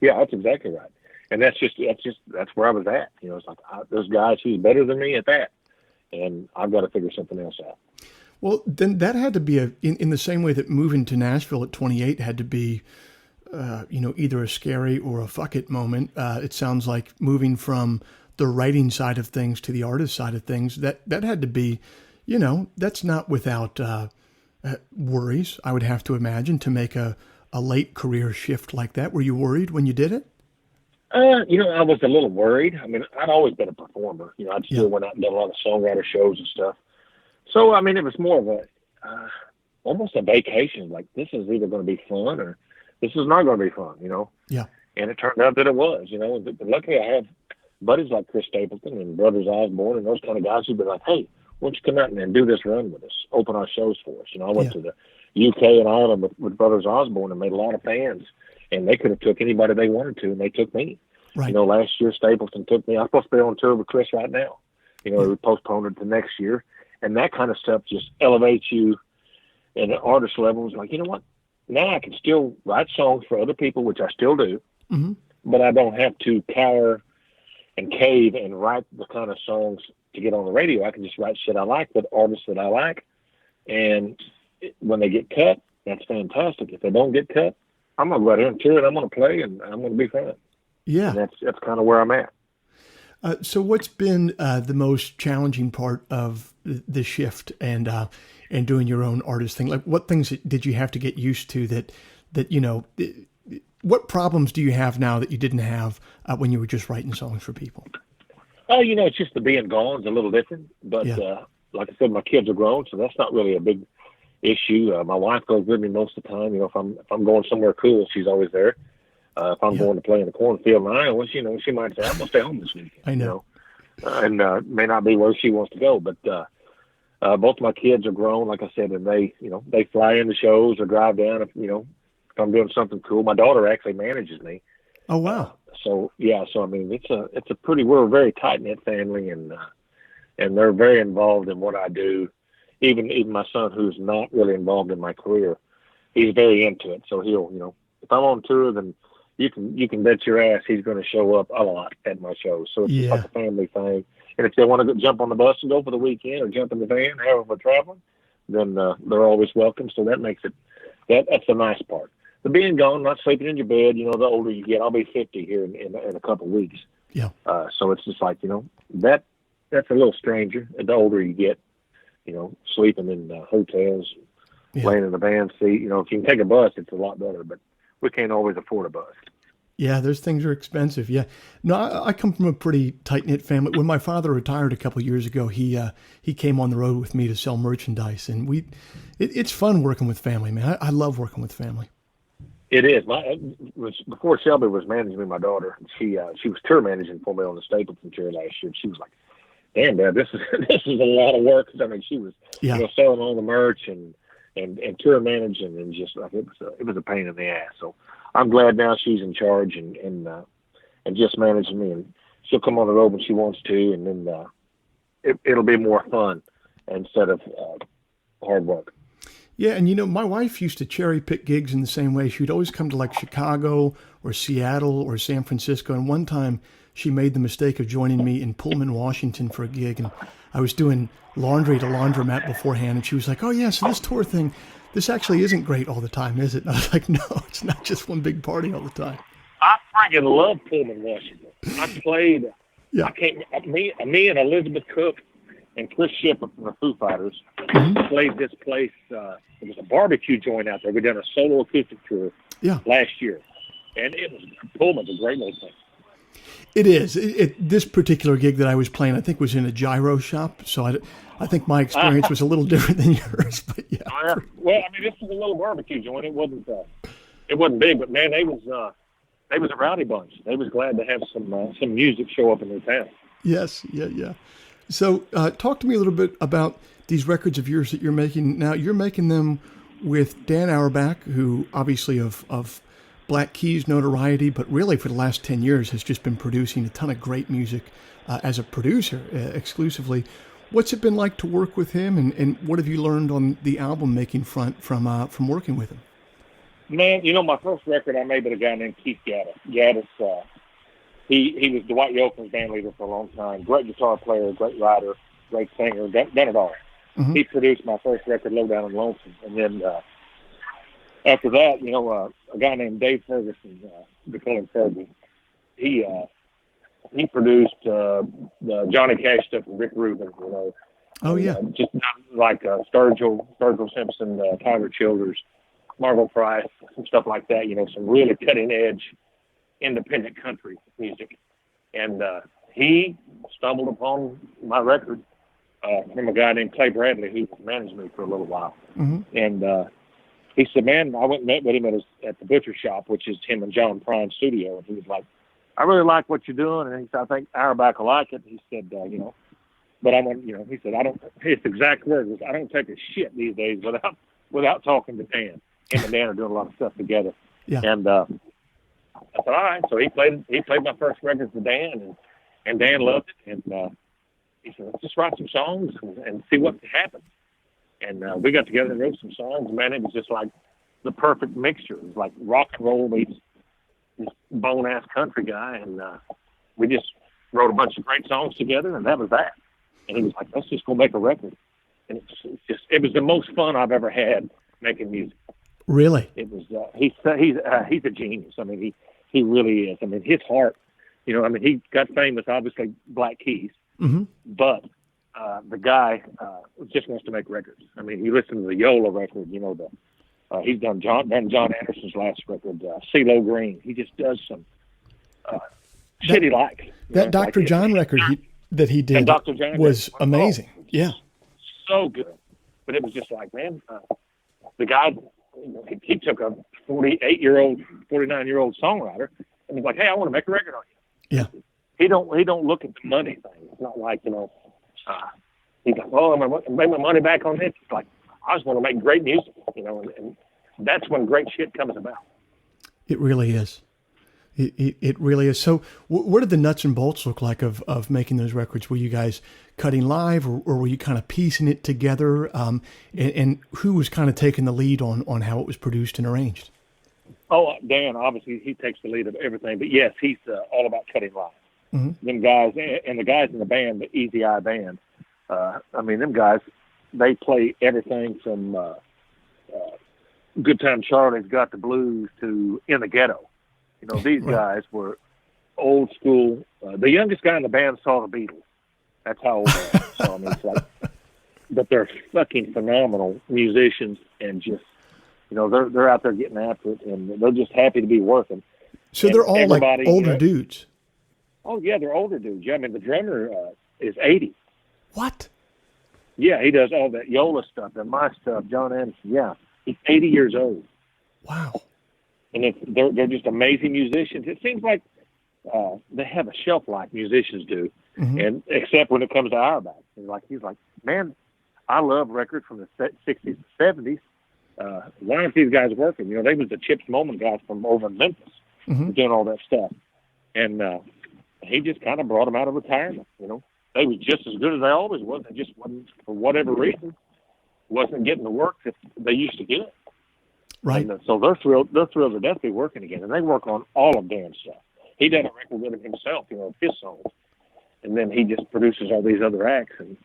Yeah, that's exactly right. And that's where I was at. You know, it's like there's guys who's better than me at that, and I've got to figure something else out. Well, then that had to be in the same way that moving to Nashville at 28 had to be, you know, either a scary or a fuck it moment. It sounds like moving from the writing side of things to the artist side of things, that had to be, you know, that's not without worries, I would have to imagine, to make a late career shift like that. Were you worried when you did it? You know, I was a little worried. I mean, I'd always been a performer. You know, I'd still went out and done a lot of songwriter shows and stuff. So, I mean, it was more of a, almost a vacation. Like, this is either going to be fun or this is not going to be fun, you know? Yeah. And it turned out that it was, you know. But luckily I have buddies like Chris Stapleton and Brothers Osborne and those kind of guys who've been like, hey, why don't you come out and do this run with us, open our shows for us. You know, I went to the UK and Ireland with Brothers Osborne and made a lot of fans. And they could have took anybody they wanted to, and they took me. Right. You know, last year Stapleton took me. I'm supposed to be on tour with Chris right now. You know, we postponed it to next year. And that kind of stuff just elevates you in an artist level. It's like, you know what? Now I can still write songs for other people, which I still do, but I don't have to cower and cave and write the kind of songs to get on the radio. I can just write shit I like with artists that I like. And when they get cut, that's fantastic. If they don't get cut, I'm going to go out here and tour, and I'm going to play, and I'm going to be fun. Yeah. And that's kind of where I'm at. So what's been the most challenging part of the shift and doing your own artist thing? Like, what things did you have to get used to that you know, what problems do you have now that you didn't have when you were just writing songs for people? Oh, you know, it's just the being gone is a little different. But like I said, my kids are grown, so that's not really a big issue. My wife goes with me most of the time. You know, if I'm going somewhere cool, she's always there. If I'm going to play in the cornfield in Iowa, you know, she might say, I'm going to stay home this weekend. I know. You know? And may not be where she wants to go. But both of my kids are grown, like I said, and they fly into shows or drive down if I'm doing something cool. My daughter actually manages me. Oh, wow. So I mean, we're a very tight-knit family, and they're very involved in what I do. Even my son, who's not really involved in my career, he's very into it. So he'll, you know, if I'm on tour, then you can bet your ass he's going to show up a lot at my shows. So it's just like a family thing. And if they want to jump on the bus and go for the weekend or jump in the van, however we're traveling, then they're always welcome. So that makes it, that's the nice part. The being gone, not sleeping in your bed, you know, the older you get, I'll be 50 here in a couple of weeks. Yeah. So it's just like, you know, that's a little stranger. And the older you get, you know, sleeping in hotels, laying in the van seat. You know, if you can take a bus, it's a lot better, but we can't always afford a bus. Yeah, those things are expensive. Yeah. No, I come from a pretty tight-knit family. When my father retired a couple of years ago, he came on the road with me to sell merchandise, and it's fun working with family, man. I love working with family. It is. Before Shelby was managing me, my daughter, she was tour managing for me on the Stapleton tour last year. She was like, damn, Dad, this is a lot of work. I mean, she was you know, selling all the merch and tour managing, and just like it was a pain in the ass. So I'm glad now she's in charge and just managing me, and she'll come on the road when she wants to, and then it'll be more fun instead of hard work. Yeah, and you know, my wife used to cherry pick gigs in the same way. She'd always come to like Chicago or Seattle or San Francisco, and one time she made the mistake of joining me in Pullman, Washington for a gig, and I was doing laundry at a laundromat beforehand, and she was like, oh yeah, so this tour thing, this actually isn't great all the time, is it? And I was like, no, it's not just one big party all the time. freaking love Pullman, Washington. I played. Yeah. I can't. Me and Elizabeth Cook and Chris Shepard from the Foo Fighters played this place. It was a barbecue joint out there. We done a solo acoustic tour last year, and it was Pullman's a great little thing. It is. This particular gig that I was playing, I think, was in a gyro shop. So I think my experience was a little different than yours. But yeah. Well, I mean, this was a little barbecue joint. It wasn't big, but man, they was a rowdy bunch. They was glad to have some music show up in their town. Yes. Yeah. So talk to me a little bit about these records of yours that you're making. Now, you're making them with Dan Auerbach, who obviously of Black Keys notoriety, but really for the last 10 years has just been producing a ton of great music as a producer exclusively. What's it been like to work with him, and what have you learned on the album making front from working with him? Man, my first record I made with a guy named Keith Gaddis. Gaddis, he was Dwight Yoakam's band leader for a long time. Great guitar player, great writer, great singer, done it all. Mm-hmm. He produced my first record, Low Down and Lonesome, and then after that, a guy named Dave Ferguson, we call him Fergie, he produced the Johnny Cash stuff with Rick Rubin, Oh, yeah. Just like Sturgill Simpson, Tiger Childers, Marvel Price, some stuff like that, some really cutting-edge independent country music. And he stumbled upon my record from a guy named Clay Bradley, who managed me for a little while. Mm-hmm. And he said, man, I went and met with him at the butcher shop, which is him and John Prine's studio. And he was like, I really like what you're doing. And he said, I think Auerbach will like it. He said, but I want, he said, his exact words was, I don't take a shit these days without talking to Dan. Him and Dan are doing a lot of stuff together. Yeah. And I said, all right. So he played my first record for Dan, and Dan loved it. And he said, let's just write some songs and see what happens. And we got together and wrote some songs. Man, it was just like the perfect mixture. It was like rock and roll meets this bone-ass country guy. And we just wrote a bunch of great songs together, and that was that. And he was like, let's just go make a record. And it was the most fun I've ever had making music. Really? It was. He's a genius. I mean, he really is. I mean, his heart. He got famous, obviously, Black Keys, mm-hmm. but the guy just wants to make records. I mean, you listen to the Yola record. He's done John Anderson's last record, CeeLo Green. He just does some shit he likes. That Dr. John record that he did was amazing. Yeah, so good. But it was just like, man, the guy. He took a 49-year-old songwriter and he's like, hey, I want to make a record on you. Yeah. He don't look at the money thing. It's not like, he's like, oh, I'm going to make my money back on this. It's like, I just want to make great music, and that's when great shit comes about. It really is. It really is. So what did the nuts and bolts look like of making those records? Were you guys cutting live or were you kind of piecing it together? And who was kind of taking the lead on how it was produced and arranged? Oh, Dan, obviously he takes the lead of everything, but yes, he's all about cutting live. Mm-hmm. Them guys and the guys in the band, the Easy Eye band, them guys, they play everything from Good Time Charlie's Got the Blues to In the Ghetto. These guys were old school. The youngest guy in the band saw the Beatles. That's how old they are. So, it's like, but they're fucking phenomenal musicians, and just, they're out there getting after it, and they're just happy to be working. So they're all like older dudes. Oh yeah, they're older dudes. Yeah, I mean the drummer is 80. What? Yeah, he does all that Yola stuff and my stuff. John Anderson. Yeah, he's 80 years old. Wow. And they're just amazing musicians. It seems like they have a shelf life, musicians do, mm-hmm. and except when it comes to Auerbach. He's like, man, I love records from the 60s and 70s. Why aren't these guys working? They was the Chips Moment guys from over in Memphis, mm-hmm. doing all that stuff, and he just kind of brought them out of retirement. They was just as good as they always was. They just wasn't, for whatever reason, wasn't getting the work that they used to get. Right. And, so they're thrilled to death to be working again, and they work on all of Dan's stuff. He did a record with him himself, his songs, and then he just produces all these other acts. And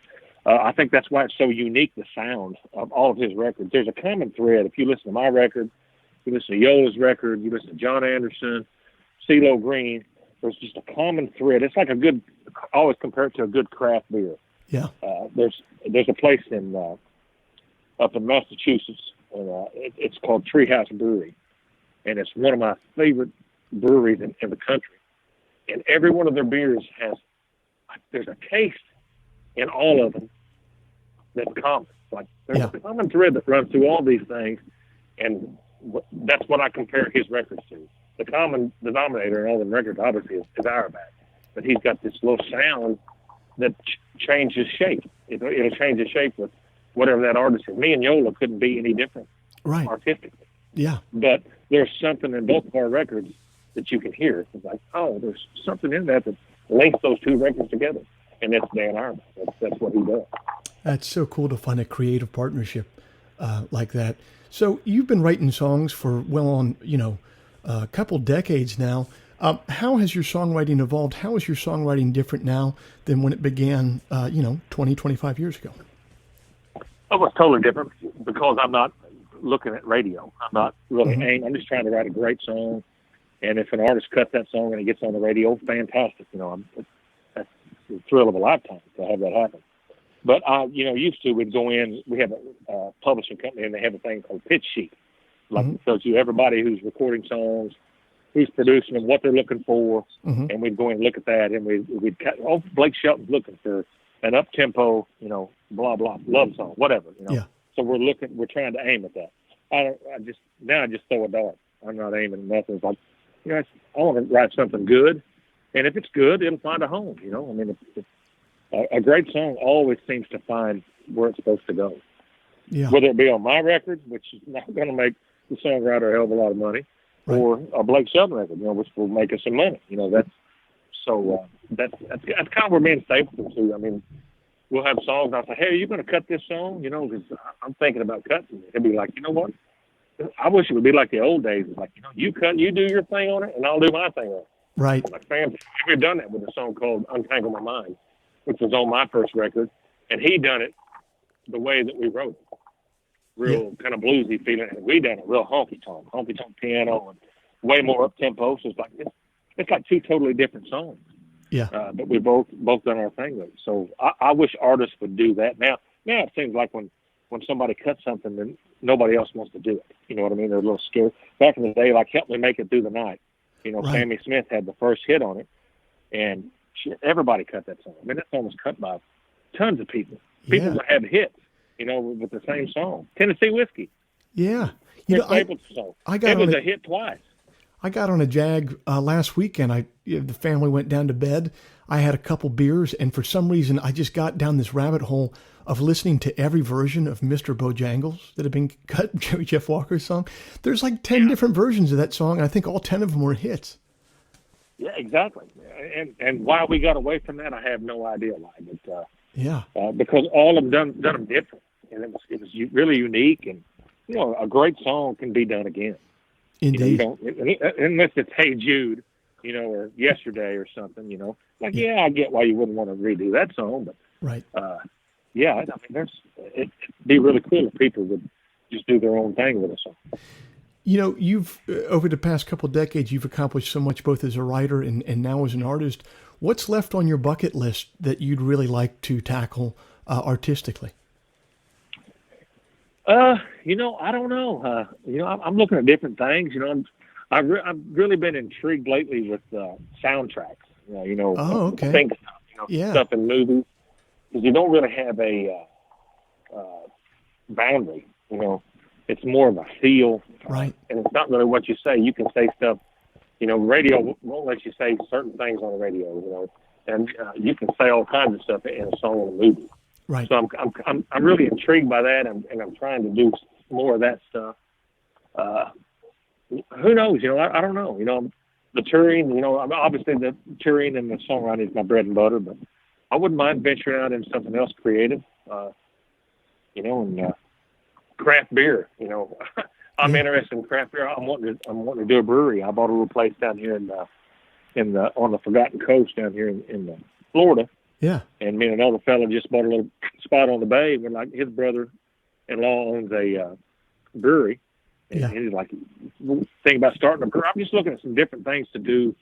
I think that's why it's so unique, the sound of all of his records. There's a common thread. If you listen to my record, you listen to Yola's record, you listen to John Anderson, CeeLo Green, there's just a common thread. It's like I always compare it to a good craft beer. Yeah. There's a place up in Massachusetts, and it's called Treehouse Brewery, and it's one of my favorite breweries in the country. And every one of their beers there's a taste in all of them that's common. Like there's a common thread that runs through all these things, and that's what I compare his records to. The common denominator in all the records, obviously, is Auerbach, but he's got this little sound that changes shape. It'll change the shape with whatever that artist is. Me and Yola couldn't be any different, right, artistically. Yeah. But there's something in both of our records that you can hear. It's like, oh, there's something in that links those two records together, and that's Dan Auerbach. That's what he does. That's so cool to find a creative partnership like that. So you've been writing songs for a couple decades now. How has your songwriting evolved? How is your songwriting different now than when it began, 20, 25 years ago? Oh, it's totally different because I'm not looking at radio. I'm not really aiming. I'm just trying to write a great song. And if an artist cuts that song and it gets on the radio, fantastic. That's the thrill of a lifetime to have that happen. But used to, we'd go in, we have a publishing company, and they have a thing called pitch sheet. Like it tells you everybody who's recording songs, who's producing them, what they're looking for, and we'd go in and look at that, and we'd cut. Oh, Blake Shelton's looking for an up tempo, blah blah love song, whatever. Yeah. So we're trying to aim at that. I just throw a dart. I'm not aiming at nothing. It's like, I want to write something good, and if it's good, it'll find a home. A great song always seems to find where it's supposed to go. Yeah. Whether it be on my record, which is not going to make the songwriter a hell of a lot of money, right, or a Blake Shelton record, which will make us some money. That's kind of where me and Stapleton too. I mean, we'll have songs, and I'll say, hey, are you going to cut this song? Because I'm thinking about cutting it. He'll be like, you know what? I wish it would be like the old days. It's like, you do your thing on it, and I'll do my thing on it. Right. I'm like, fam, we've done that with a song called Untangle My Mind, which was on my first record, and he done it the way that we wrote it. Real kind of bluesy feeling, and we done it real honky tonk piano, and way more up tempo. So it's like two totally different songs. Yeah. But we both done our thing with it. So I wish artists would do that. Now it seems like when somebody cuts something, then nobody else wants to do it. You know what I mean? They're a little scared. Back in the day, like Help Me Make It Through the Night. Right. Sammy Smith had the first hit on it, and everybody cut that song. I mean, that song was cut by tons of people. People that had hits, with the same song. Tennessee Whiskey. Yeah. Chris Stapleton song. It was a hit twice. I got on a Jag last weekend. The family went down to bed. I had a couple beers, and for some reason, I just got down this rabbit hole of listening to every version of Mr. Bojangles that had been cut, Jerry Jeff Walker's song. There's like 10 different versions of that song, and I think all 10 of them were hits. Yeah, exactly. And why we got away from that, I have no idea why. But because all of them done them different, and it was really unique. And a great song can be done again. Indeed. Unless it's Hey Jude, or Yesterday or something. I get why you wouldn't want to redo that song, but right. It'd be really cool if people would just do their own thing with a song. You've over the past couple of decades, you've accomplished so much both as a writer and now as an artist. What's left on your bucket list that you'd really like to tackle artistically? I don't know. I'm looking at different things. I've really been intrigued lately with soundtracks. Okay. Think stuff. Stuff in movies, because you don't really have a boundary. It's more of a feel, right? And it's not really what you say. You can say stuff. Radio won't let you say certain things on the radio. And you can say all kinds of stuff in a song or a movie. Right. So I'm really intrigued by that, and I'm trying to do more of that stuff. Who knows? I don't know. The touring. Obviously the touring and the songwriting is my bread and butter, but I wouldn't mind venturing out into something else creative. And craft beer. I'm interested in craft beer. I'm wanting to do a brewery. I bought a little place down here on the Forgotten Coast down here in Florida. Yeah. And me and another fellow just bought a little spot on the bay where his brother-in-law owns a brewery, And Yeah. he's like, think about starting a career. I'm just looking at some different things to do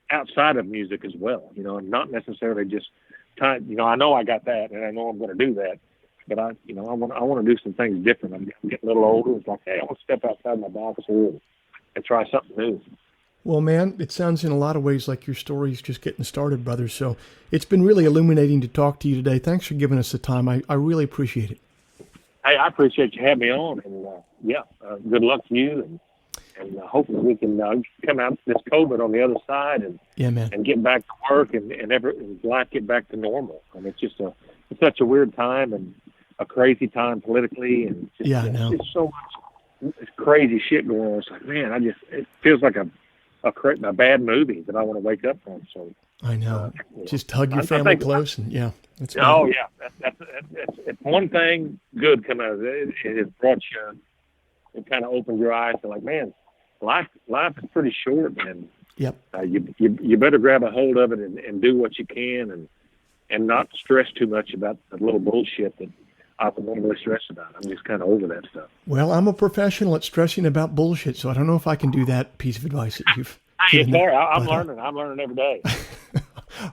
outside of music as well, you know, and not necessarily just time. You know, I know I got that, and I know I'm going to do that, but I want to do some things different. I'm getting a little older. It's like, hey, I want to step outside my box here and try something new. Well, man, it sounds in a lot of ways like your story's just getting started, brother. So it's been really illuminating to talk to you today. Thanks for giving us the time. I really appreciate it. Hey, I appreciate you having me on, and good luck to you, and hopefully we can come out this COVID on the other side and Yeah, man. and get back to work and life get back to normal. I mean, it's such a weird time and a crazy time politically, and I know. It's so much crazy shit going on. It's like, man, it feels like a bad movie that I want to wake up from. So I know. Just hug your family close, and that's oh yeah, that's one thing good come out of it. It has brought you. It kind of opened your eyes to like, man, life is pretty short, man. Yep. You better grab a hold of it and do what you can and not stress too much about the little bullshit that I would normally stress about. I'm just kind of over that stuff. Well, I'm a professional at stressing about bullshit, so I don't know if I can do that piece of advice that you've given me. I'm learning. I'm learning every day.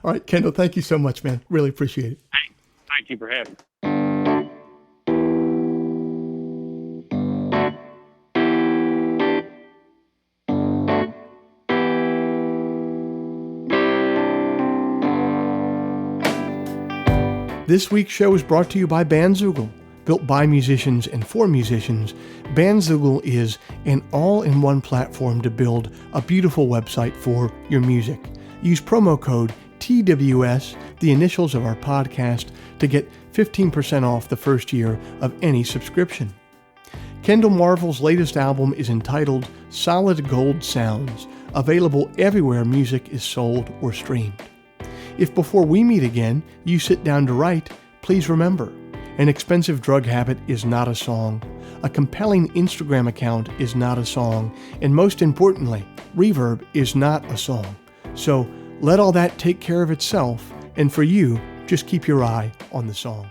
All right, Kendell, thank you so much, man. Really appreciate it. Hey, thank you for having me. This week's show is brought to you by Bandzoogle. Built by musicians and for musicians, Bandzoogle is an all-in-one platform to build a beautiful website for your music. Use promo code TWS, the initials of our podcast, to get 15% off the first year of any subscription. Kendell Marvel's latest album is entitled Solid Gold Sounds, available everywhere music is sold or streamed. If before we meet again, you sit down to write, please remember, an expensive drug habit is not a song, a compelling Instagram account is not a song, and most importantly, reverb is not a song. So let all that take care of itself, and for you, just keep your eye on the song.